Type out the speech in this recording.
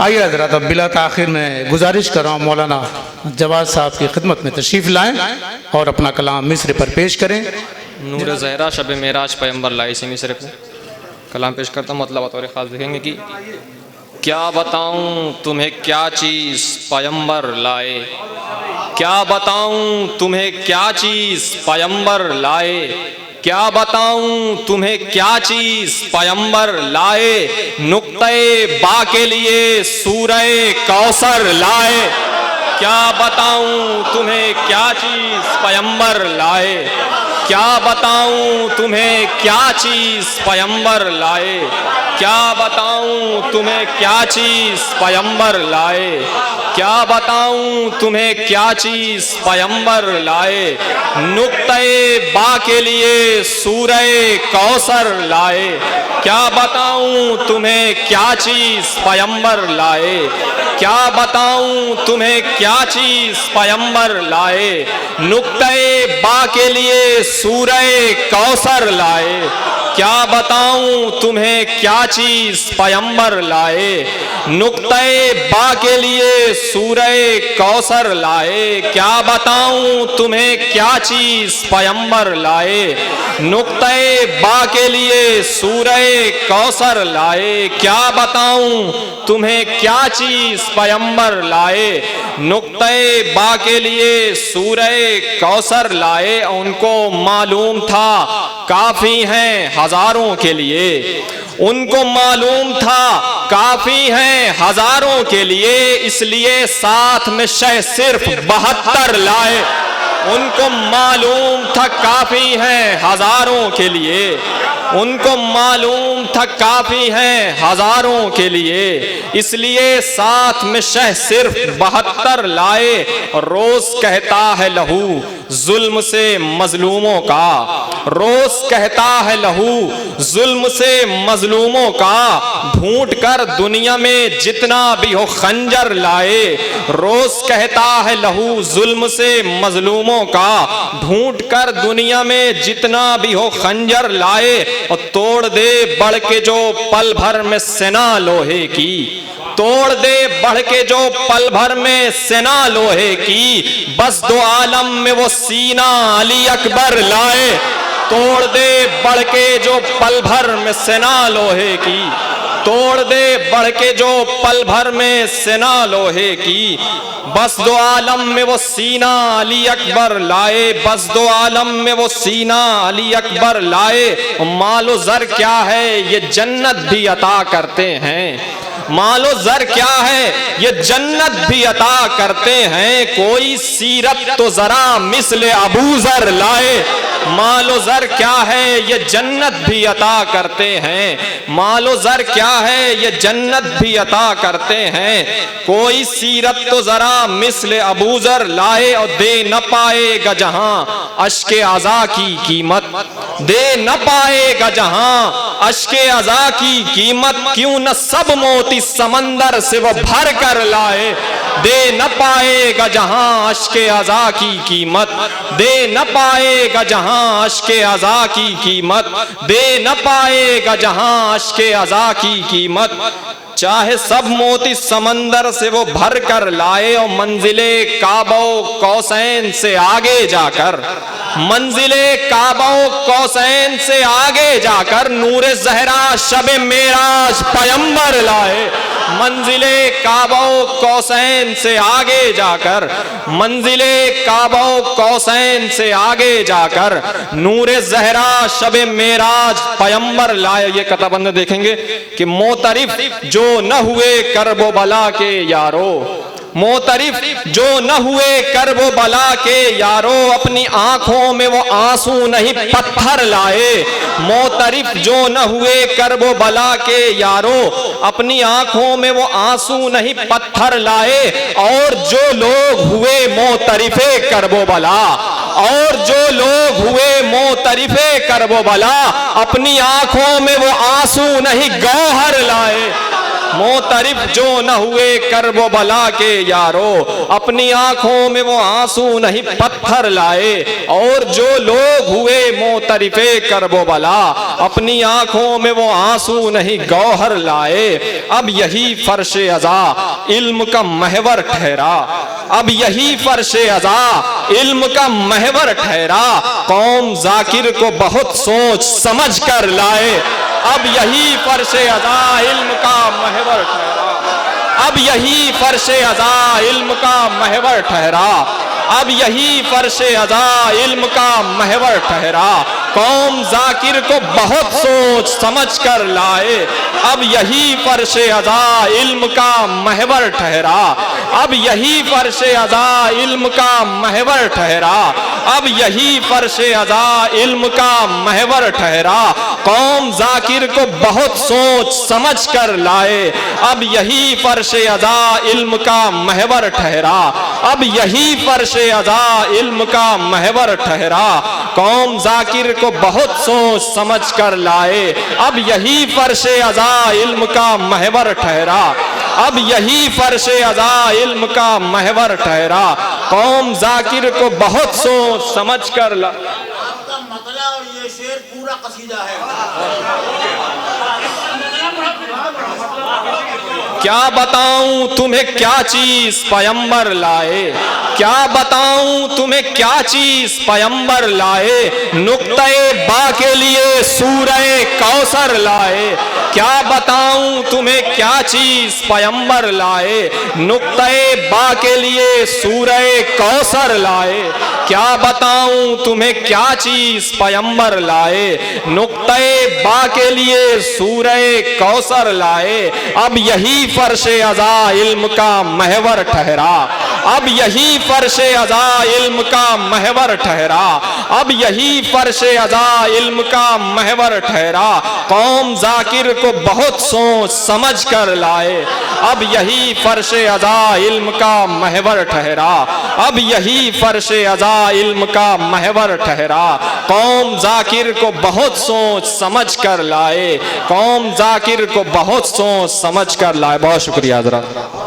आइए हजरत, अब बिला ताखिर में गुजारिश कर रहा हूँ मौलाना जवाद साहब की खिदमत में तशरीफ़ लाएँ और अपना कलाम मिस्र पर पेश करें। नूर ज़हरा शब मेराज पैगंबर लाए इसी मिस्र को कलाम पेश करता हूँ। मतलब बतौर ख़ास देखेंगे कि क्या बताऊँ तुम्हें क्या चीज़ पैगंबर लाए, क्या बताऊँ तुम्हें क्या चीज़ पैगंबर लाए, क्या बताऊं तुम्हें क्या चीज पैगंबर लाए, नुक्ते बा के लिए सूरह कौसर लाए। क्या बताऊं तुम्हें क्या चीज पैगंबर लाए, क्या बताऊं तुम्हें क्या चीज पैगंबर लाए, क्या बताऊं तुम्हें क्या चीज पैगंबर लाए, क्या बताऊं तुम्हें क्या चीज पैगंबर लाए, नुक्ते बा के लिए सूरह कौसर लाए। क्या बताऊं तुम्हें क्या चीज पैगंबर लाए, क्या बताऊं तुम्हें क्या चीज पैगंबर लाए, नुक्ते बा के लिए सूरह कौसर लाए। क्या बताऊं तुम्हें क्या चीज पैगंबर लाए, नुक्ते बा के लिए सूरह कौसर लाए। क्या बताऊं तुम्हें क्या चीज पैगंबर लाए, नुक्ते बा के लिए सूरह कौसर लाए। क्या बताऊं तुम्हें क्या चीज पैगंबर लाए, नुक्ते बा के लिए सूरह कौसर लाए। उनको मालूम था काफी हैं हजारों के लिए, उनको मालूम था काफी हैं हजारों के लिए, इसलिए साथ में शह सिर्फ 72 लाए। उनको मालूम था काफी हैं हजारों के लिए, उनको मालूम था काफी हैं हजारों के लिए, इसलिए साथ में शह सिर्फ 72 लाए। रोज कहता है लहू जुल्म से मजलूमों का, रोज कहता है लहू जुल्म से मजलूमों का, ढूंढ कर दुनिया में जितना भी हो खंजर लाए। रोज कहता है लहू जुल्म से मजलूमों का, ढूंढ कर दुनिया में जितना भी हो खंजर लाए। और तोड़ दे बढ़ के जो पल भर में सेना लोहे की, तोड़ दे बढ़ के जो पल भर में सेना लोहे की, बस दो आलम में वो सीना अली अकबर लाए। तोड़ दे बढ़ के जो पल भर में सेना लोहे की, तोड़ दे बढ़ के जो पल भर में सेना लोहे की, बस दो आलम में वो सीना अली अकबर लाए। बस दो आलम में वो सीना अली अकबर लाए। मालो ज़र क्या है ये जन्नत भी अता करते हैं, मालो ज़र क्या है ये जन्नत भी अता करते हैं, कोई सीरत तो जरा मिस्ले अबू ज़र लाए। मालो ज़र क्या है ये जन्नत भी अता करते हैं, मालो ज़र क्या है ये जन्नत भी अता करते हैं, कोई सीरत तो जरा मिस्ले अबू ज़र लाए। और दे न पाएगा जहां अश्के अज़ा की कीमत, दे न पाएगा जहां अश्के अज़ा की कीमत, क्यों न सब मोती समंदर से वो भर कर लाए। दे न पाएगा जहां अश्के अज़ा की कीमत, दे न पाएगा जहां अश्के अज़ा की कीमत, दे न पाएगा जहां अश्के अज़ा की कीमत। चाहे सब मोती समंदर से वो भर कर लाए। और मंजिले काबो कौसैन से आगे जाकर, मंजिले काबो कौसैन से आगे जाकर, नूर ज़हरा शब मेराज पैगंबर लाए। मंजिले काबो कौसैन से आगे जाकर, मंजिले काबो कौसैन से आगे जाकर, नूर ज़हरा शब मेराज पैगंबर लाए। ये कताबंद देखेंगे कि मोतरिफ जो न हुए करबो बला के यारो, मोतरिफ जो न हुए करबो बला के यारो, अपनी आंखों में वो आंसू नहीं पत्थर लाए। मोतरिफ जो न हुए करबो बला के यारो, अपनी आंखों में वो आंसू नहीं पत्थर लाए। और जो लोग हुए मोतरिफे करबो बला, और जो लोग हुए मोतरिफे करबो बला, अपनी आंखों में वो आंसू नहीं गौहर लाए। मोतरिफ जो न हुए करबो बला के यारो, अपनी आंखों में वो आंसू नहीं पत्थर लाए। और जो लोग हुए मोतरिफे करबो बला, अपनी आंखों में वो आंसू नहीं गौहर लाए। अब यही फर्श अज़ा इल्म का महवर ठहरा, अब यही फर्श अज़ा इल्म का महवर ठहरा। कौम जाकिर को बहुत सोच समझ कर लाए, अब यही फर्श अज़ा इल्म का महवर ठहरा, अब यही फर्श अज़ा इल्म का महवर ठहरा, अब यही फर्श अज़ा इल्म का महवर ठहरा। कौम जाकिर को बहुत सोच समझ कर लाए, अब यही फर्श अज़ा इल्म का महवर ठहरा, अब यही फर्श अज़ा इल्म का महवर ठहरा, अब यही फर्श अज़ा इल्म का महवर ठहरा। कौम जाकिर को बहुत सोच समझ कर लाए, अब यही फर्श अज़ा इल्म का महवर ठहरा, अब यही फर्श अज़ा इल्म का महवर ठहरा। कौम जाकिर को बहुत सोच समझ कर लाए, अब यही फर्श अज़ा इल्म का महवर ठहरा, अब यही फर्श अज़ा इल्म का महवर ठहरा। कौम जाकिर को बहुत सोच समझ कर ला। आपका मतला और ये शेर पूरा कसीदा है। क्या बताऊं तुम्हें क्या चीज पैगंबर लाए, क्या बताऊं तुम्हें क्या चीज पैगंबर लाए। नुक्ते बा के लिए सूरह कौसर लाए, क्या बताऊं तुम्हें क्या चीज पैगंबर लाए। नुक्ते बा के लिए सूरह कौसर लाए, क्या बताऊं तुम्हें क्या चीज पैगंबर लाए। नुक्ते बा के लिए सूरह कौसर लाए, अब यही फर्श अज़ा इल्म का महवर ठहरा, अब यही फर्श अज़ा इल्म का महवर ठहरा, अब यही फर्श अज़ा इल्म का महवर ठहरा। कौम जाकिर को बहुत सोच समझ कर लाए, अब यही फर्श अज़ा इल्म का महवर ठहरा, अब यही फर्श अज़ा इल्म का महवर ठहरा। कौम जाकिर को बहुत सोच समझ कर लाए, कौम जाकिर को बहुत सोच समझ कर लाए। बहुत शुक्रिया हज़रात।